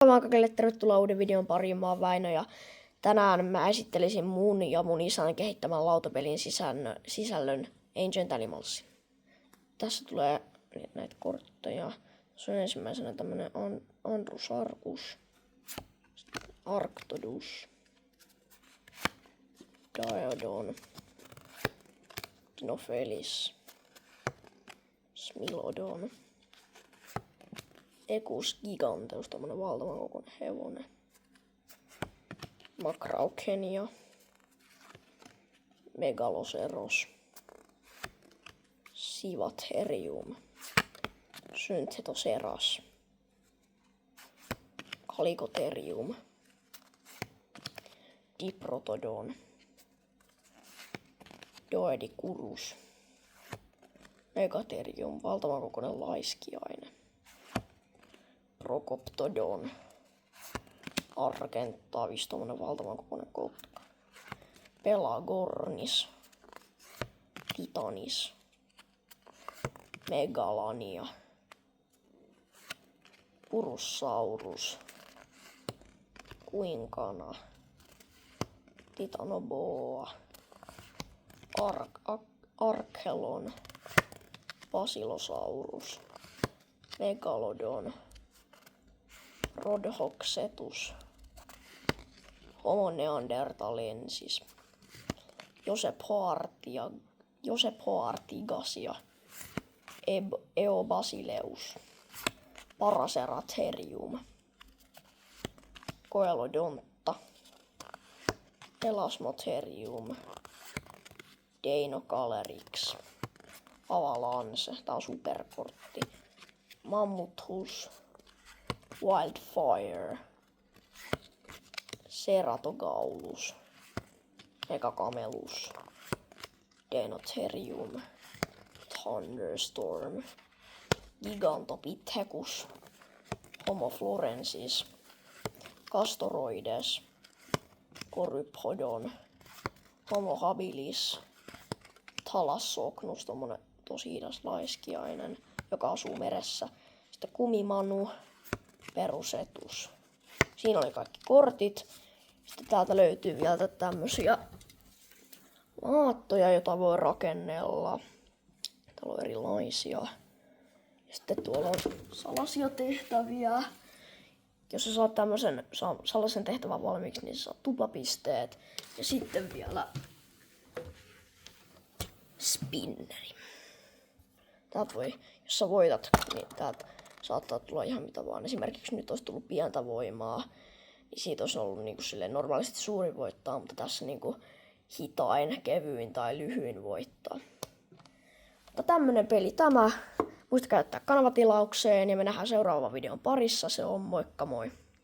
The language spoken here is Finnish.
Moi kaikille, tervetuloa uuden videon pariin. Mä oon Väinö ja tänään mä esittelisin mun ja mun isän kehittämän lautapelin sisällön Ancient Animals. Tässä tulee näitä kortteja. Se on ensimmäisenä tämmönen Andrus Arcus, Arctodus, Diodon, Dinophelis, Smilodon, Equus Giganteus, tämmönen valtavan kokoinen hevonen. Macrauchenia, Megaloceros, Sivatherium, Synthetoceras, Calicotherium, Diprotodon, Doedicurus, Megatherium, valtavan kokoinen laiskiainen. Procoptodon, Argentavis, tommonen valtavan kokoinen kotka. Pelagornis, Titanis, Megalania, Urussaurus, Quinkana, Titanoboa, Archelon, Basilosaurus, Megalodon, Rhodhoxetus, Homo neanderthalensis, Josephortigasia, Eobasileus, Paraceratherium, Coelodonta, Elasmotherium, Deinocalyrex, Avalanche, tää on superkortti, Mammuthus, Wildfire, Ceratogaulus, Megacamelus, Deinotherium, Thunderstorm, Gigantopithecus, Homo florensis, Castoroides, Coryphodon, Homo habilis, Thalassocnus, tommonen tosi hidas laiskiainen, joka asuu meressä. Sitten Kumimanu, Perusetus. Siinä oli kaikki kortit. Sitten täältä löytyy vielä tämmösiä laattoja, joita voi rakennella. Täällä on erilaisia. Ja sitten tuolla on salaisia tehtäviä. Jos sä saat tämmösen salaisen tehtävän valmiiksi, niin sä saat tuplapisteet. Ja sitten vielä spinneri. Täältä voi, jos sä voitat, niin täältä saattaa tulla ihan mitä vaan. Esimerkiksi nyt olisi tullut pientä voimaa, niin siitä olisi ollut niinku silleen normaalisti suurin voittaa, mutta tässä niinku hitain, kevyin tai lyhyin voittaa. Mutta tämmönen peli tämä. Muista käyttää kanavatilaukseen ja me nähdään seuraavan videon parissa. Se on moikka moi!